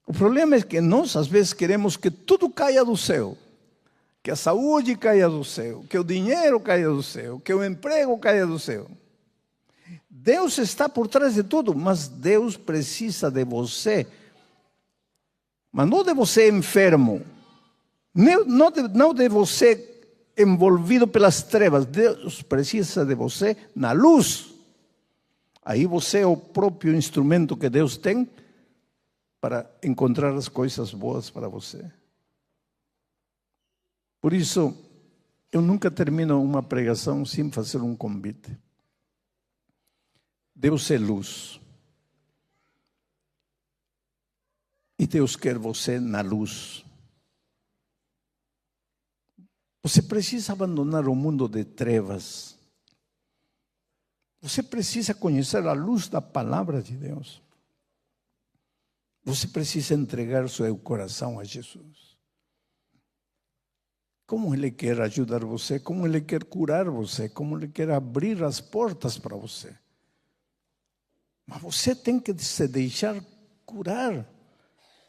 O problema é que nós, às vezes, queremos que tudo caia do céu. Que a saúde caia do céu, que o dinheiro caia do céu, que o emprego caia do céu. Deus está por trás de tudo, mas Deus precisa de você. Mas não de você enfermo, não de você envolvido pelas trevas. Deus precisa de você na luz. Aí você é o próprio instrumento que Deus tem para encontrar as coisas boas para você. Por isso, eu nunca termino uma pregação sem fazer um convite. Deus é luz. E Deus quer você na luz. Você precisa abandonar o mundo de trevas. Você precisa conhecer a luz da palavra de Deus. Você precisa entregar seu coração a Jesus. Como Ele quer ajudar você, como Ele quer curar você, como Ele quer abrir as portas para você. Mas você tem que se deixar curar.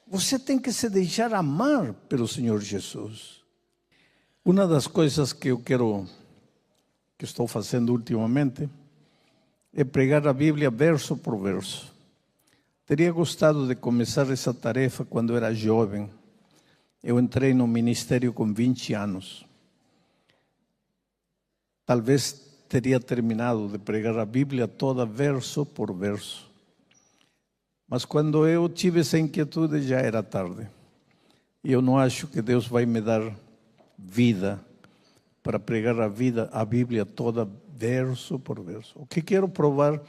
Você tem que se deixar amar pelo Senhor Jesus. Uma das coisas que que estou fazendo ultimamente, é pregar a Bíblia verso por verso. Teria gostado de começar essa tarefa quando era jovem. Eu entrei no ministério com 20 anos. Talvez teria terminado de pregar a Bíblia toda verso por verso. Mas quando eu tive essa inquietude, já era tarde. E eu não acho que Deus vai me dar vida para pregar a Bíblia toda verso por verso. O que quero provar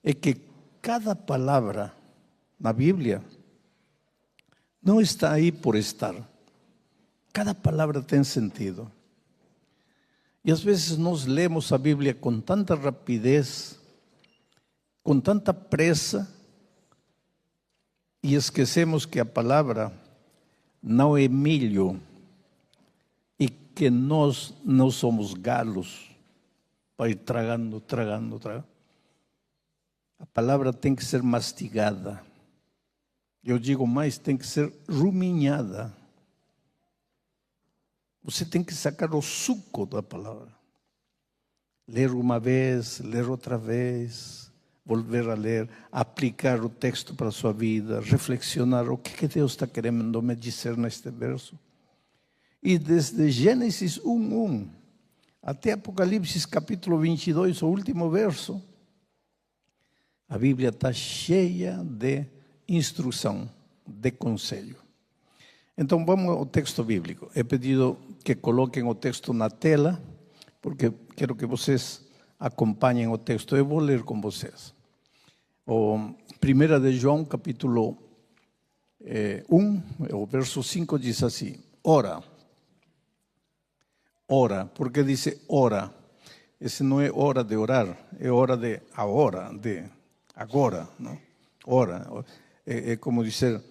é que cada palavra na Bíblia não está aí por estar. Cada palavra tem sentido. E às vezes nós lemos a Bíblia com tanta rapidez, com tanta pressa, e esquecemos que a palavra não é milho e que nós não somos galos para ir tragando. A palavra tem que ser mastigada. Eu digo mais, tem que ser ruminhada. Você tem que sacar o suco da palavra. Ler uma vez, ler outra vez, volver a ler, aplicar o texto para a sua vida, reflexionar o que Deus está querendo me dizer neste verso. E desde Gênesis 1:1 até Apocalipse capítulo 22, o último verso, a Bíblia está cheia de instrução, de conselho. Então vamos ao texto bíblico. He pedido que coloquem o texto na tela, porque quero que vocês acompanhem o texto. Eu vou ler com vocês. O 1 de João, capítulo 1, o verso 5 diz assim: ora, porque diz ora. Esse não é hora de orar, é hora de agora, não? Ora, é como dizer,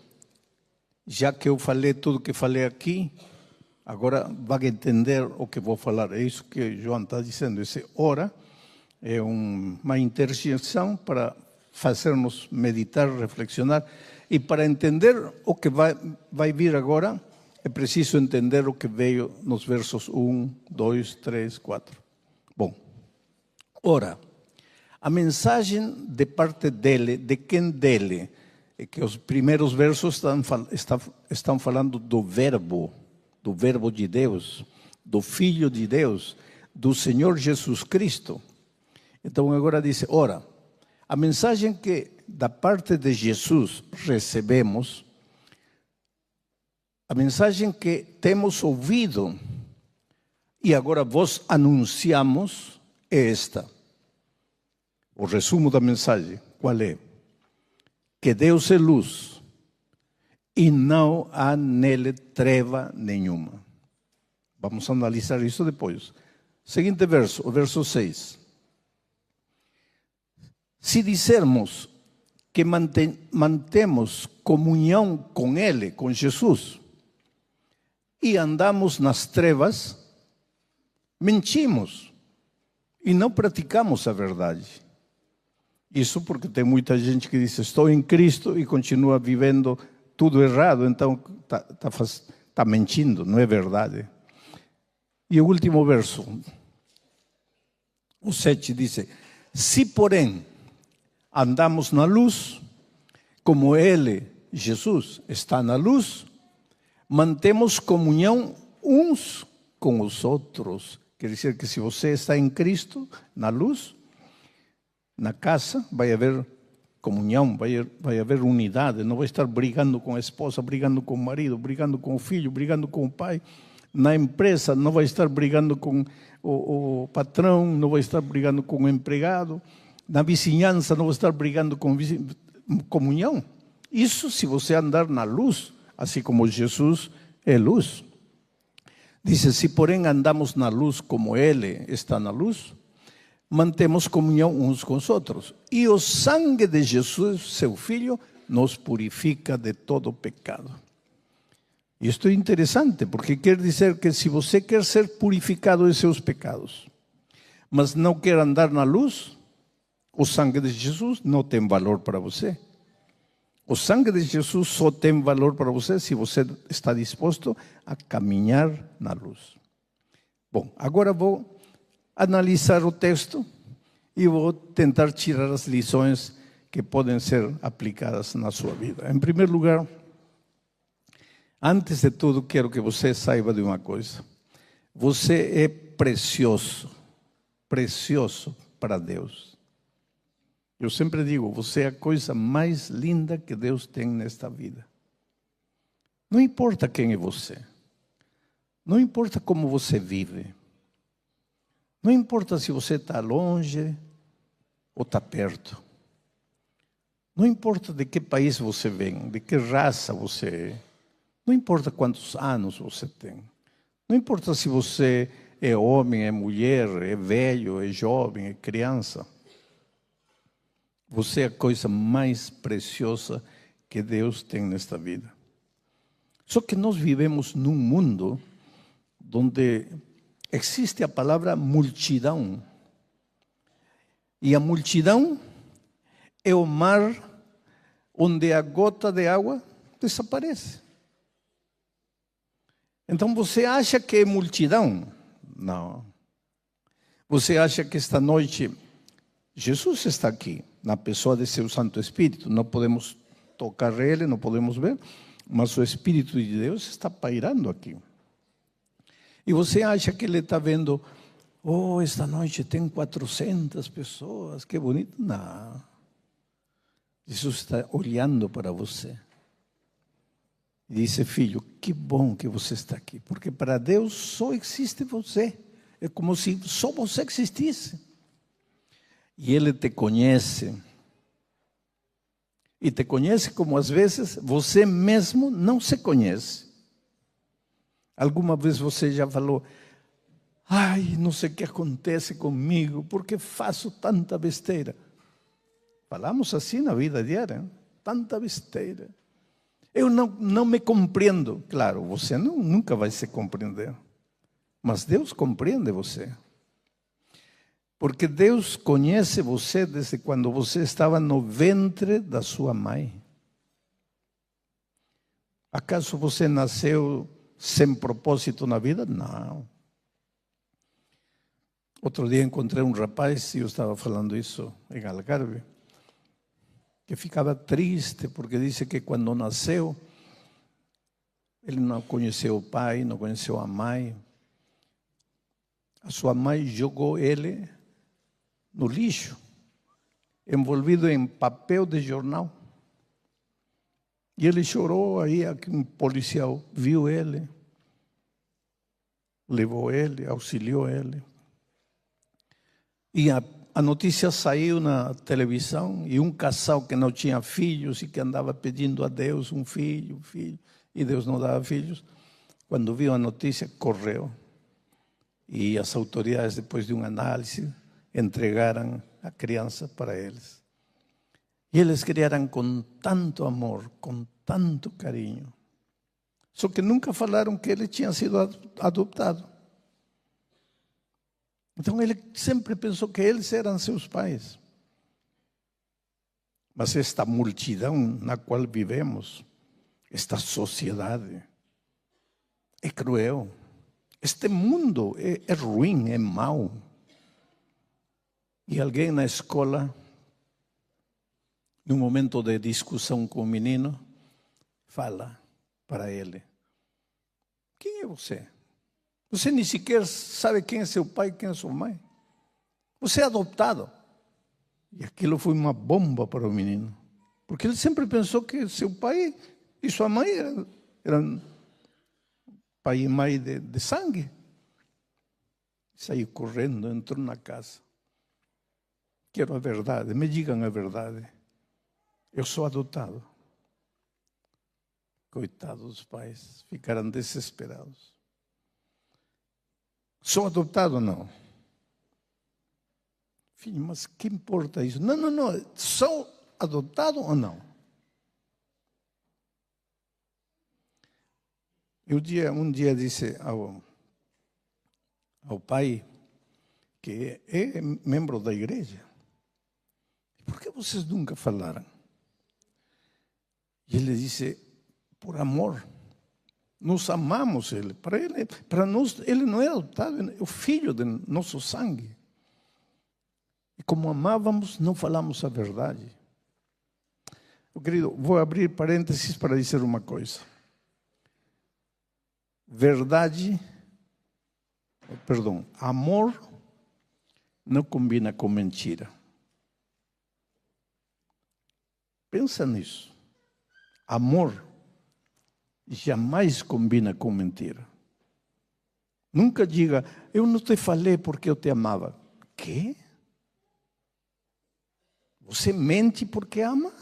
já que eu falei tudo que falei aqui, agora vai entender o que vou falar. É isso que João está dizendo. Esse ora é uma interjeição para fazermos meditar, reflexionar. E para entender o que vai vir agora, é preciso entender o que veio nos versos 1, 2, 3, 4. Bom, ora, a mensagem de parte dele, de quem dele? É que os primeiros versos estão falando do verbo de Deus, do Filho de Deus, do Senhor Jesus Cristo. Então agora diz, ora, a mensagem que da parte de Jesus recebemos, a mensagem que temos ouvido e agora vos anunciamos é esta. O resumo da mensagem, qual é? Que Deus é luz e não há nele treva nenhuma. Vamos analisar isso depois. Seguinte verso, o verso 6. Se dissermos que mantemos comunhão com Ele, com Jesus, e andamos nas trevas, mentimos e não praticamos a verdade. Isso porque tem muita gente que diz, estou em Cristo e continua vivendo tudo errado, então está mentindo, não é verdade. E o último verso, o 7 diz: se porém andamos na luz, como Ele, Jesus, está na luz, mantemos comunhão uns com os outros. Quer dizer que se você está em Cristo, na luz, na casa, vai haver comunhão, vai haver unidade. Não vai estar brigando com a esposa, brigando com o marido, brigando com o filho, brigando com o pai. Na empresa, não vai estar brigando com o patrão, não vai estar brigando com o empregado. Na vizinhança, não vai estar brigando com comunhão. Isso se você andar na luz, assim como Jesus é luz. Diz: se porém andamos na luz como Ele está na luz, mantemos comunhão uns com os outros. E o sangue de Jesus, seu Filho, nos purifica de todo pecado. Isto é interessante, porque quer dizer que se você quer ser purificado de seus pecados, mas não quer andar na luz, o sangue de Jesus não tem valor para você. O sangue de Jesus só tem valor para você se você está disposto a caminhar na luz. Bom, agora vou analisar o texto e vou tentar tirar as lições que podem ser aplicadas na sua vida. Em primeiro lugar, antes de tudo, quero que você saiba de uma coisa. Você é precioso, precioso para Deus. Eu sempre digo, você é a coisa mais linda que Deus tem nesta vida. Não importa quem é você. Não importa como você vive. Não importa se você está longe ou está perto. Não importa de que país você vem, de que raça você é. Não importa quantos anos você tem. Não importa se você é homem, é mulher, é velho, é jovem, é criança. Você é a coisa mais preciosa que Deus tem nesta vida. Só que nós vivemos num mundo onde existe a palavra multidão. E a multidão é o mar onde a gota de água desaparece. Então você acha que é multidão? Não. Você acha que esta noite Jesus está aqui, na pessoa de seu Santo Espírito. Não podemos tocar Ele, não podemos ver, mas o Espírito de Deus está pairando aqui. E você acha que Ele está vendo, oh, esta noite tem 400 pessoas, que bonito. Não. Jesus está olhando para você. E disse: filho, que bom que você está aqui, porque para Deus só existe você. É como se só você existisse. E Ele te conhece. E te conhece como às vezes você mesmo não se conhece. Alguma vez você já falou: ai, não sei o que acontece comigo, porque faço tanta besteira. Falamos assim na vida diária, hein? Tanta besteira. Eu não me compreendo. Claro, você nunca vai se compreender. Mas Deus compreende você. Porque Deus conhece você desde quando você estava no ventre da sua mãe. Acaso você nasceu sem propósito na vida? Não. Outro dia encontrei um rapaz, e eu estava falando isso em Algarve, que ficava triste porque disse que quando nasceu, ele não conheceu o pai, não conheceu a mãe. A sua mãe jogou ele no lixo, envolvido em papel de jornal. E ele chorou, aí um policial viu ele, levou ele, auxiliou ele. E a notícia saiu na televisão, e um casal que não tinha filhos e que andava pedindo a Deus um filho, e Deus não dava filhos, quando viu a notícia, correu. E as autoridades, depois de uma análise, entregaram a criança para eles. E eles criaram com tanto amor, com tanto carinho. Só que nunca falaram que ele tinha sido adotado. Então ele sempre pensou que eles eram seus pais. Mas esta multidão na qual vivemos, Esta sociedade é cruel. Este mundo é ruim, é mau. E alguém na escola, num momento de discussão com o menino, fala para ele: quem é você? Você nem sequer sabe quem é seu pai, quem é sua mãe. Você é adotado. E aquilo foi uma bomba para o menino. Porque ele sempre pensou que seu pai e sua mãe eram pai e mãe de sangue. Saiu correndo, entrou na casa. Quero a verdade, me digam a verdade. Eu sou adotado. Coitados dos pais, ficaram desesperados. Sou adotado ou não? Filho, mas que importa isso? Não. Sou adotado ou não? Um dia disse ao pai, que é membro da igreja: por que vocês nunca falaram? E ele disse: por amor. Nós amamos ele. Para nós, ele não é adotado, é o filho de nosso sangue. E como amávamos, não falamos a verdade. Meu querido, vou abrir parênteses para dizer uma coisa. Amor não combina com mentira. Pensa nisso. Amor jamais combina com mentira. Nunca diga: eu não te falei porque eu te amava. Quê? Você mente porque ama?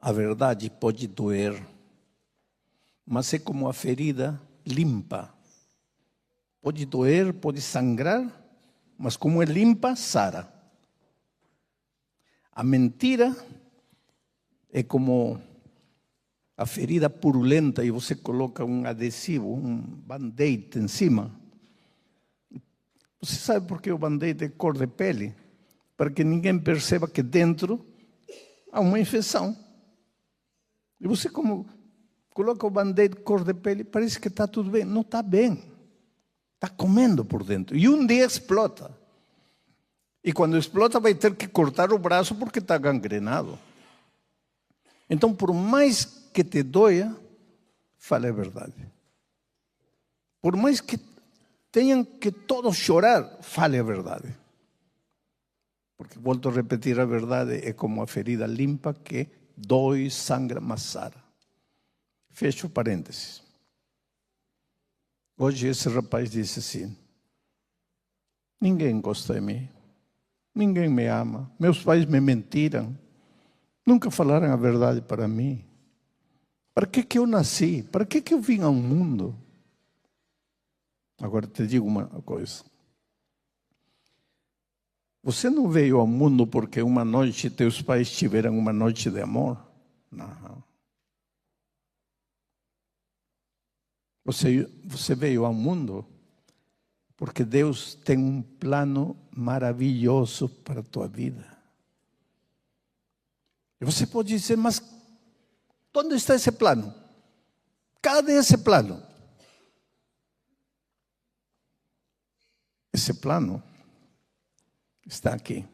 A verdade pode doer, mas é como a ferida limpa. Pode doer, pode sangrar, mas como é limpa, sara. A mentira é como a ferida purulenta e você coloca um adesivo, um band-aid em cima. Você sabe por que o band-aid é cor de pele? Para que ninguém perceba que dentro há uma infecção. E você, como coloca o band-aid cor de pele, parece que está tudo bem. Não está bem. Está comendo por dentro. E um dia explota. E quando explota vai ter que cortar o braço porque está gangrenado. Então, por mais que te doia, fale a verdade. Por mais que tenham que todos chorar, fale a verdade. Porque, volto a repetir, a verdade é como a ferida limpa que dói, sangra, mas sara. Fecho parênteses. Hoje esse rapaz disse assim: ninguém gosta de mim, ninguém me ama, meus pais me mentiram, nunca falaram a verdade para mim. Para que eu nasci? Para que eu vim ao mundo? Agora te digo uma coisa. Você não veio ao mundo porque uma noite teus pais tiveram uma noite de amor? Não. Você veio ao mundo porque Deus tem um plano maravilhoso para a tua vida. E você pode dizer: mas onde está esse plano? Cadê esse plano? Esse plano está aqui.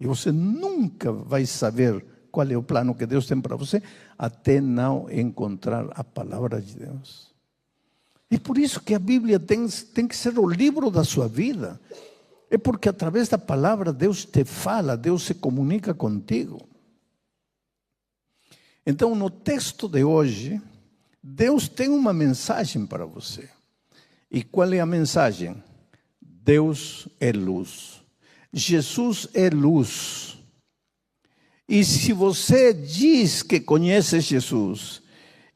E você nunca vai saber qual é o plano que Deus tem para você até não encontrar a palavra de Deus. E por isso que a Bíblia tem que ser o livro da sua vida. É porque através da palavra Deus te fala, Deus se comunica contigo. Então, no texto de hoje, Deus tem uma mensagem para você. E qual é a mensagem? Deus é luz. Jesus é luz. E se você diz que conhece Jesus,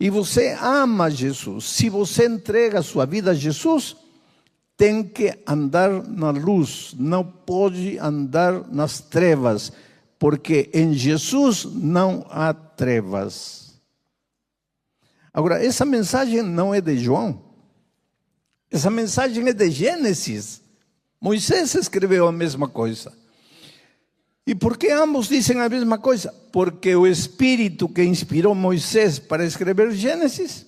e você ama Jesus, se você entrega a sua vida a Jesus, tem que andar na luz, não pode andar nas trevas, porque em Jesus não há trevas. Agora, essa mensagem não é de João, essa mensagem é de Gênesis. Moisés escreveu a mesma coisa. E por que ambos dizem a mesma coisa? Porque o Espírito que inspirou Moisés para escrever Gênesis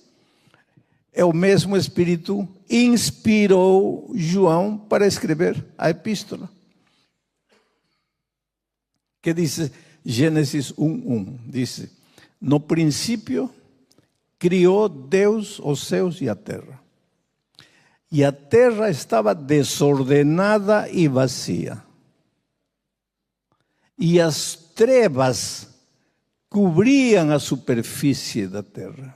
é o mesmo Espírito que inspirou João para escrever a epístola. Que diz Gênesis 1:1, diz: no princípio criou Deus os céus e a terra. E a terra estava desordenada e vazia. E as trevas cobriam a superfície da terra.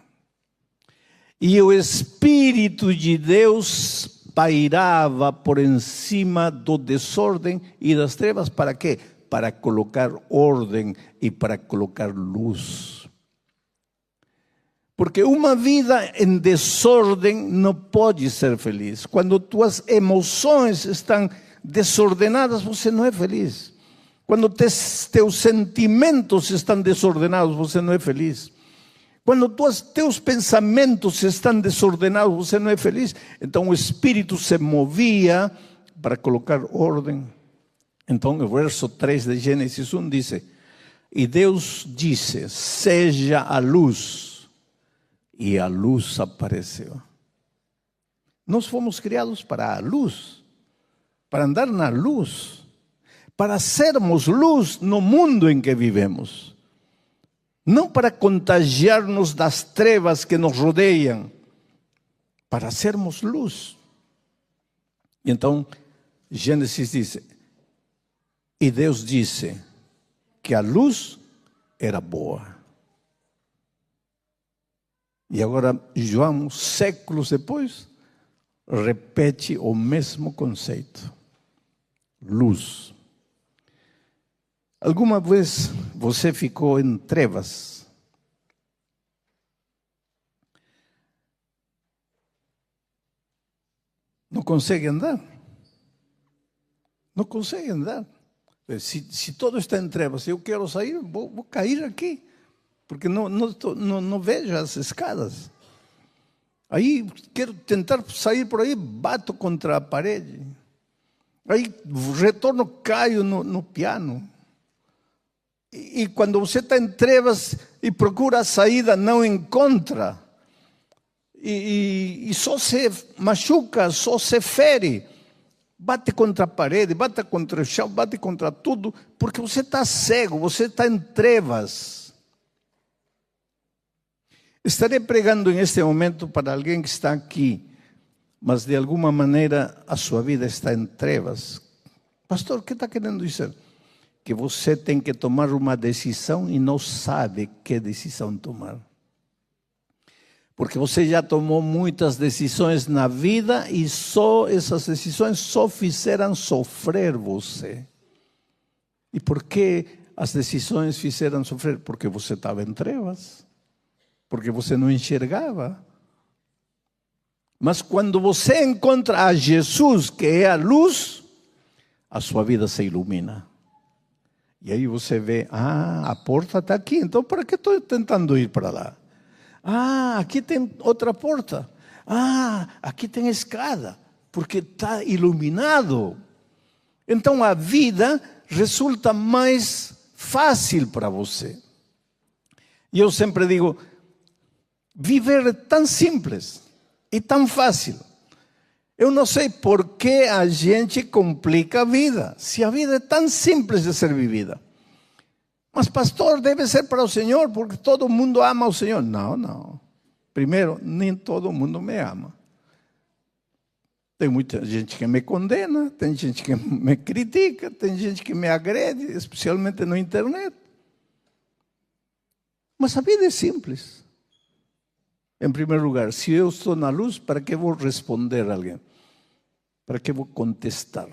E o Espírito de Deus pairava por encima do desordem e das trevas. Para quê? Para colocar ordem e para colocar luz. Porque uma vida em desordem não pode ser feliz. Quando tuas emoções estão desordenadas, você não é feliz. Quando teus sentimentos estão desordenados, você não é feliz. Quando teus pensamentos estão desordenados, você não é feliz. Então o Espírito se movia para colocar ordem. Então o verso 3 de Gênesis 1 diz: e Deus disse, seja a luz. E a luz apareceu. Nós fomos criados para a luz, para andar na luz, para sermos luz no mundo em que vivemos. Não para contagiar-nos das trevas que nos rodeiam, para sermos luz. E então, Gênesis diz, e Deus disse que a luz era boa. E agora, João, séculos depois, repete o mesmo conceito. Luz. Alguma vez você ficou em trevas? Não consegue andar? Não consegue andar. Se todo está em trevas, eu quero sair, vou cair aqui. Porque não vejo as escadas. Aí quero tentar sair por aí, bato contra a parede. Aí retorno, caio no piano. E quando você está em trevas e procura a saída, não encontra. E só se machuca, só se fere. Bate contra a parede, bate contra o chão, bate contra tudo, porque você está cego, você está em trevas. Estarei pregando em este momento para alguém que está aqui, mas de alguma maneira a sua vida está em trevas. Pastor, o que está querendo dizer? Que você tem que tomar uma decisão e não sabe que decisão tomar. Porque você já tomou muitas decisões na vida e só essas decisões só fizeram sofrer você. E por que as decisões fizeram sofrer? Porque você estava em trevas. Porque você não enxergava. Mas quando você encontra a Jesus, que é a luz, a sua vida se ilumina. E aí você vê, a porta está aqui, então para que estou tentando ir para lá? Aqui tem outra porta. Aqui tem escada, porque está iluminado. Então a vida resulta mais fácil para você. E eu sempre digo, viver é tão simples e tão fácil. Eu não sei por que a gente complica a vida, se a vida é tão simples de ser vivida. Mas pastor, deve ser para o Senhor, porque todo mundo ama o Senhor. Não. Primeiro, nem todo mundo me ama. Tem muita gente que me condena, tem gente que me critica, tem gente que me agrede, especialmente na internet. Mas a vida é simples. Em primeiro lugar, se eu estou na luz, para que vou responder a alguém? Para que vou contestar?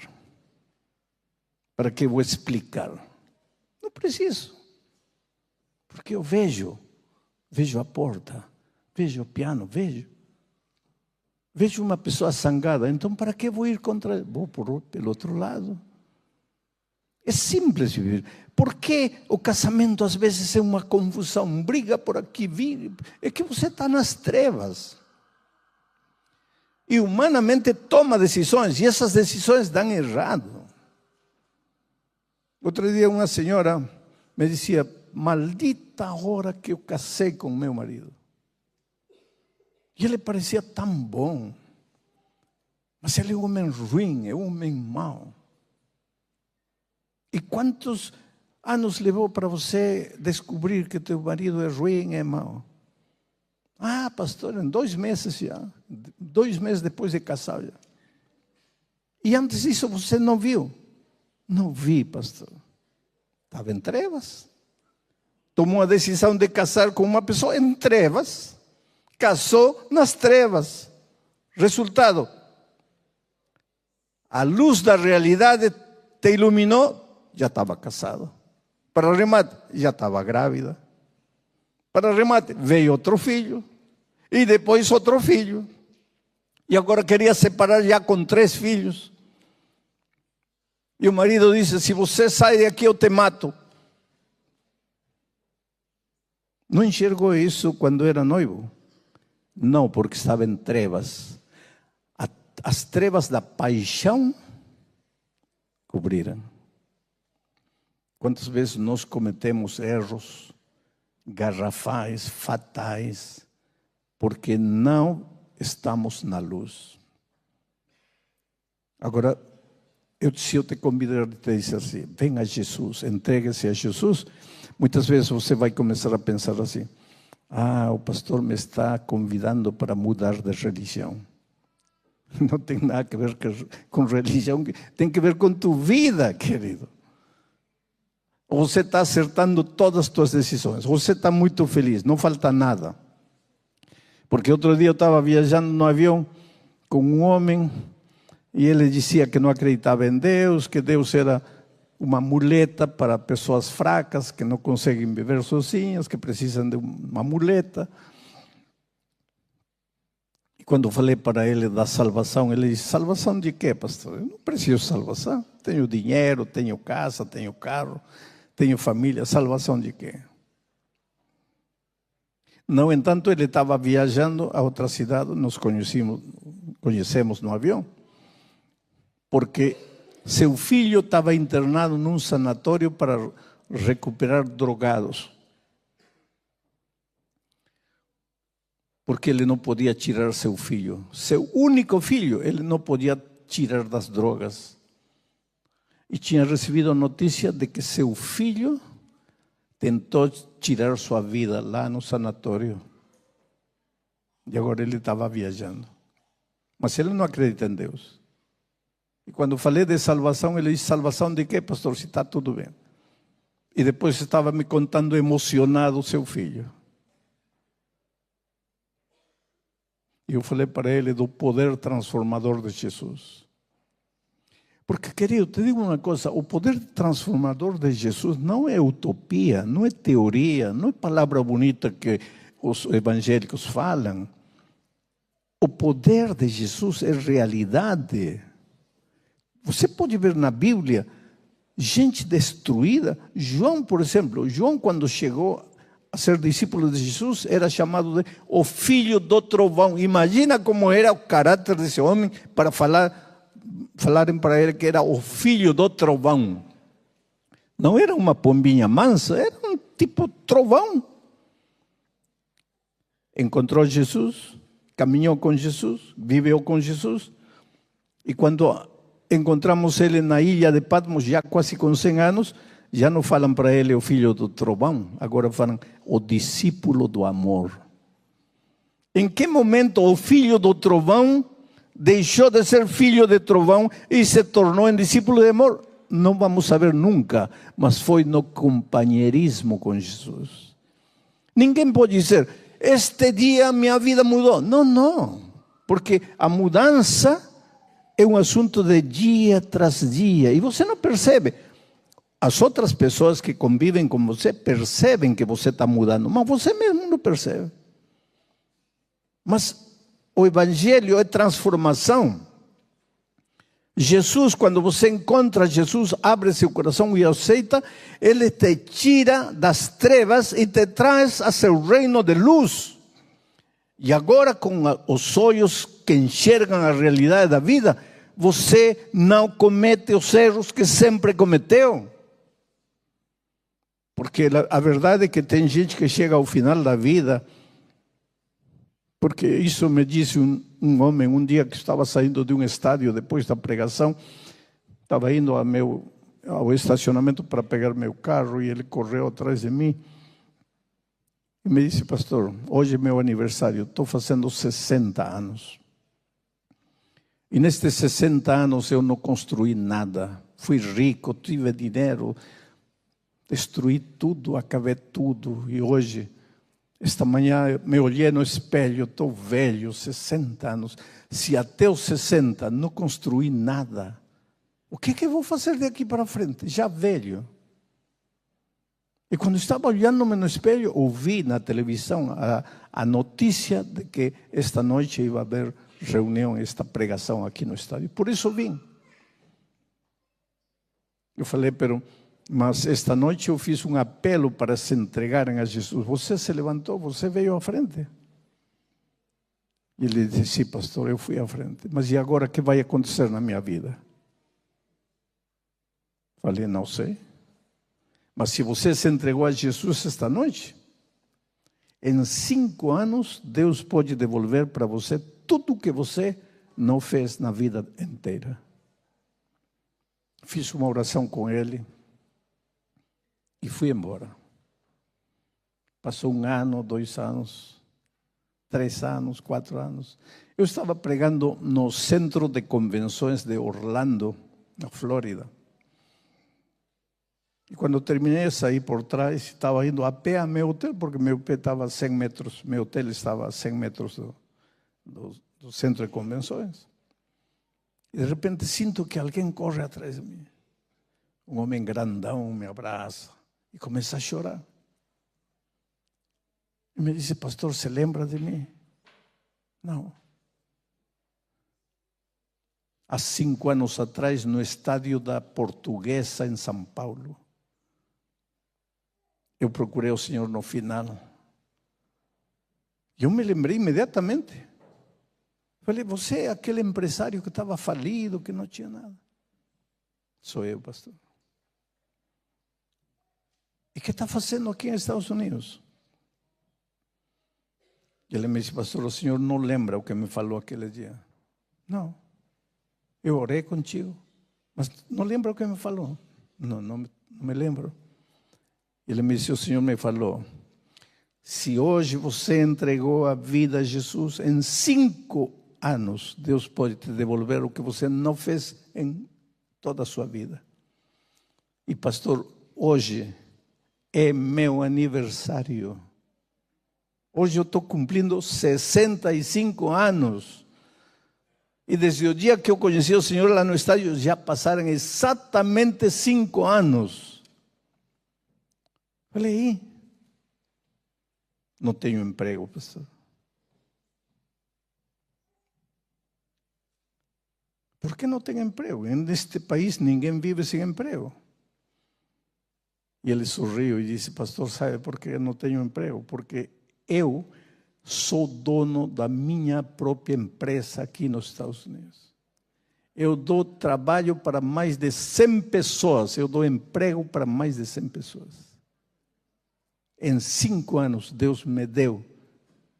Para que vou explicar? Não preciso. Porque eu vejo a porta, vejo o piano, vejo uma pessoa zangada. Então, para que vou ir contra? Vou pelo outro lado. É simples viver. Por que o casamento às vezes é uma confusão? Briga por aqui, é que você está nas trevas. E humanamente toma decisões, e essas decisões dão errado. Outro dia uma senhora me dizia: maldita hora que eu casei com meu marido. E ele parecia tão bom. Mas ele é um homem ruim, é um homem mau. E quantos anos levou para você descobrir que teu marido é ruim, é mau? Ah, pastor, em 2 meses já. 2 meses depois de casar já. E antes disso você não viu? Não vi, pastor. Estava em trevas. Tomou a decisão de casar com uma pessoa em trevas. Casou nas trevas. Resultado: a luz da realidade te iluminou, já estava casado. Para remate, já estava grávida. Para remate, veio outro filho. E depois outro filho. E agora queria separar já com 3 filhos. E o marido disse: se você sai daqui eu te mato. Não enxergou isso quando era noivo? Não, porque estava em trevas. As trevas da paixão cobriram. Quantas vezes nós cometemos erros garrafais, fatais, porque não estamos na luz. Agora, se eu te convidar e te dizer assim: vem a Jesus, entregue-se a Jesus, muitas vezes você vai começar a pensar assim: ah, o pastor me está convidando para mudar de religião. Não tem nada a ver com religião, tem que ver com tua vida, querido. Você está acertando todas as tuas decisões, você está muito feliz, não falta nada. Porque outro dia eu estava viajando no avião com um homem e ele dizia que não acreditava em Deus, que Deus era uma muleta para pessoas fracas, que não conseguem viver sozinhas, que precisam de uma muleta. E quando falei para ele da salvação, ele disse: salvação de quê, pastor? Eu não preciso de salvação. Tenho dinheiro, tenho casa, tenho carro, tenho família. Salvação de quê? No entanto, ele estava viajando a outra cidade, nos conhecemos no avião, porque seu filho estava internado num sanatório para recuperar drogados. Porque ele não podia tirar seu filho. Seu único filho, ele não podia tirar das drogas. E tinha recebido a notícia de que seu filho tentou tirar sua vida lá no sanatório. E agora ele estava viajando. Mas ele não acredita em Deus. E quando falei de salvação, ele disse: salvação de quê, pastor? Se está tudo bem. E depois estava me contando emocionado o seu filho. E eu falei para ele do poder transformador de Jesus. Porque, querido, te digo uma coisa: o poder transformador de Jesus não é utopia, não é teoria, não é palavra bonita que os evangélicos falam. O poder de Jesus é realidade. Você pode ver na Bíblia gente destruída. João, por exemplo, João, quando chegou a ser discípulo de Jesus, era chamado de o filho do trovão. Imagina como era o caráter desse homem para falarem para ele que era o filho do trovão. Não era uma pombinha mansa, era um tipo trovão. Encontrou Jesus, caminhou com Jesus, viveu com Jesus. E quando encontramos ele na ilha de Patmos, já quase com 100 anos, já não falam para ele o filho do trovão, agora falam o discípulo do amor. Em que momento o filho do trovão deixou de ser filho de trovão e se tornou em discípulo de amor? Não vamos saber nunca, mas foi no companheirismo com Jesus. Ninguém pode dizer: este dia minha vida mudou. Não, não, porque a mudança é um assunto de dia tras dia e você não percebe. As outras pessoas que convivem com você percebem que você está mudando, mas você mesmo não percebe. Mas o Evangelho é transformação. Jesus, quando você encontra Jesus, abre seu coração e aceita, Ele te tira das trevas e te traz a seu reino de luz. E agora, com os olhos que enxergam a realidade da vida, você não comete os erros que sempre cometeu. Porque a verdade é que tem gente que chega ao final da vida, porque isso me disse um homem um dia que estava saindo de um estádio depois da pregação, estava indo ao estacionamento para pegar meu carro e ele correu atrás de mim e me disse: pastor, hoje é meu aniversário, estou fazendo 60 anos. E nestes 60 anos eu não construí nada, fui rico, tive dinheiro, destruí tudo, acabei tudo. E hoje, esta manhã, me olhei no espelho, estou velho, 60 anos. Se até os 60 não construí nada, o que eu vou fazer daqui para frente? Já velho. E quando estava olhando-me no espelho, ouvi na televisão a notícia de que esta noite ia haver reunião, esta pregação aqui no estádio. Por isso vim. Eu falei, mas esta noite eu fiz um apelo para se entregarem a Jesus. Você se levantou, você veio à frente. E ele disse: sim, pastor, eu fui à frente. Mas e agora o que vai acontecer na minha vida? Falei: não sei. Mas se você se entregou a Jesus esta noite, em 5 anos Deus pode devolver para você tudo o que você não fez na vida inteira. Fiz uma oração com ele e fui embora. Passou 1 ano, 2 anos, 3 anos, 4 anos. Eu estava pregando no centro de convenções de Orlando, na Flórida. E quando terminei, saí por trás, estava indo a pé a meu hotel, porque meu hotel estava a 100 metros, meu hotel estava a 100 metros do centro de convenções. E de repente sinto que alguém corre atrás de mim. Um homem grandão me abraça e começa a chorar. E me disse: pastor, se lembra de mim? Não. Há 5 anos atrás, no estádio da Portuguesa, em São Paulo, eu procurei o Senhor no final. E eu me lembrei imediatamente. Falei: você é aquele empresário que estava falido, que não tinha nada. Sou eu, pastor. E o que está fazendo aqui nos Estados Unidos? E ele me disse: pastor, o senhor não lembra o que me falou aquele dia? Não. Eu orei contigo, mas não lembra o que me falou? Não me lembro. Ele me disse: o Senhor me falou, se hoje você entregou a vida a Jesus, em 5 anos, Deus pode te devolver o que você não fez em toda a sua vida. E pastor, hoje é meu aniversário. Hoje eu estou cumprindo 65 anos. E desde o dia que eu conheci o Senhor lá no estádio, já passaram exatamente 5 anos. Falei: não tenho emprego, pastor. Por que não tenho emprego? Neste país ninguém vive sem emprego. E ele sorriu e disse: pastor, sabe por que eu não tenho emprego? Porque eu sou dono da minha própria empresa aqui nos Estados Unidos. Eu dou trabalho para mais de 100 pessoas. Eu dou emprego para mais de 100 pessoas. Em 5 anos, Deus me deu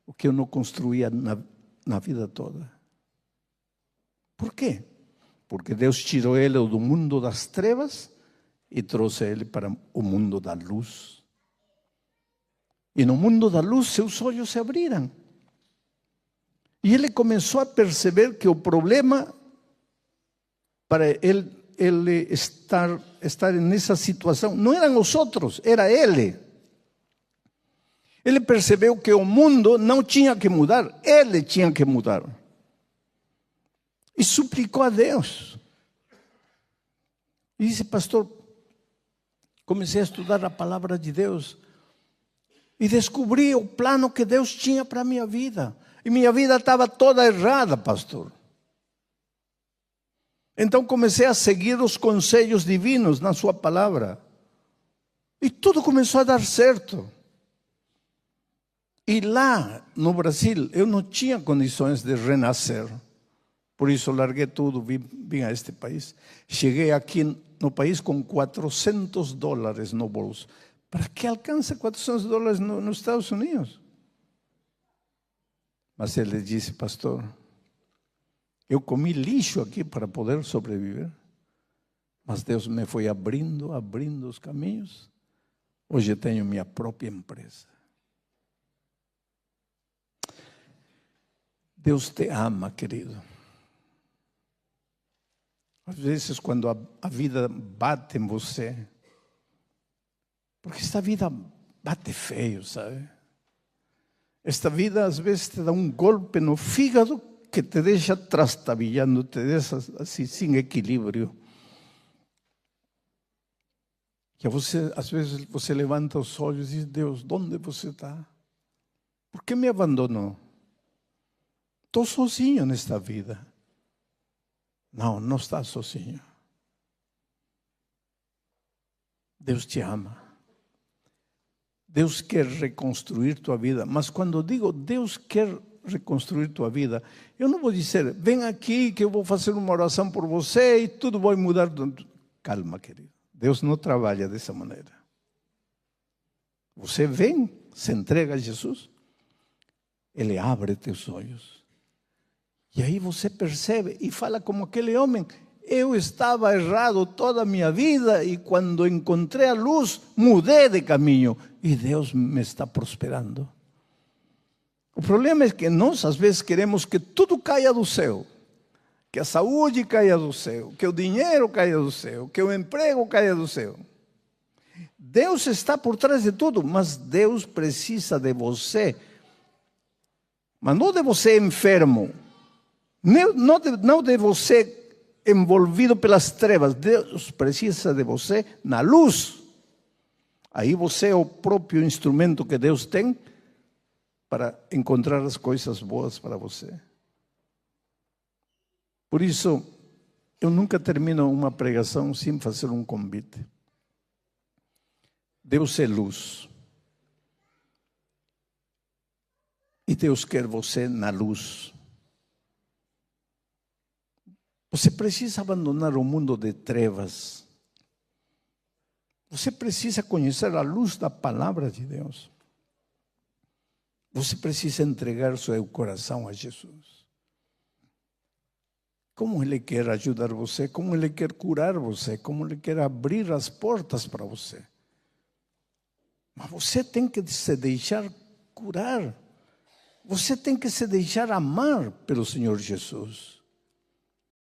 o que eu não construía na vida toda. Por quê? Porque Deus tirou ele do mundo das trevas e trouxe ele para o mundo da luz. E no mundo da luz, seus olhos se abriram. E ele começou a perceber que o problema para ele estar nessa situação não eram os outros, era ele. Ele percebeu que o mundo não tinha que mudar, ele tinha que mudar. E suplicou a Deus. E disse: pastor, comecei a estudar a palavra de Deus e descobri o plano que Deus tinha para a minha vida. E minha vida estava toda errada, pastor. Então comecei a seguir os conselhos divinos na sua palavra. E tudo começou a dar certo. E lá no Brasil eu não tinha condições de renascer. Por isso larguei tudo, vim a este país. Cheguei aqui no país com $400 no bolso. ¿Para qué alcanza $400 nos Estados Unidos? Mas ele disse, pastor, eu comi lixo aqui para poder sobreviver. Mas Deus me foi abrindo os caminhos. Hoje eu tenho minha própria empresa. Deus te ama, querido. Às vezes, quando a vida bate em você, porque esta vida bate feio, sabe? Esta vida, às vezes, te dá um golpe no fígado que te deixa trastabillando, te deixa assim, sem equilíbrio. Que você, às vezes, você levanta os olhos e diz, Deus, onde você está? Por que me abandonou? Estou sozinho nesta vida. Não, não está sozinho. Deus te ama. Deus quer reconstruir tua vida. Mas quando digo Deus quer reconstruir tua vida, eu não vou dizer, vem aqui que eu vou fazer uma oração por você e tudo vai mudar. Calma, querido. Deus não trabalha dessa maneira. Você vem, se entrega a Jesus, Ele abre teus olhos. E aí você percebe e fala como aquele homem, eu estava errado toda a minha vida e quando encontrei a luz, mudei de caminho e Deus me está prosperando. O problema é que nós às vezes queremos que tudo caia do céu, que a saúde caia do céu, que o dinheiro caia do céu, que o emprego caia do céu. Deus está por trás de tudo, mas Deus precisa de você, mas não de você enfermo, não de você envolvido pelas trevas. Deus precisa de você na luz. Aí você é o próprio instrumento que Deus tem para encontrar as coisas boas para você. Por isso, eu nunca termino uma pregação sem fazer um convite. Deus é luz. E Deus quer você na luz. Você precisa abandonar o mundo de trevas. Você precisa conhecer a luz da palavra de Deus. Você precisa entregar seu coração a Jesus. Como Ele quer ajudar você, como Ele quer curar você, como Ele quer abrir as portas para você. Mas você tem que se deixar curar. Você tem que se deixar amar pelo Senhor Jesus.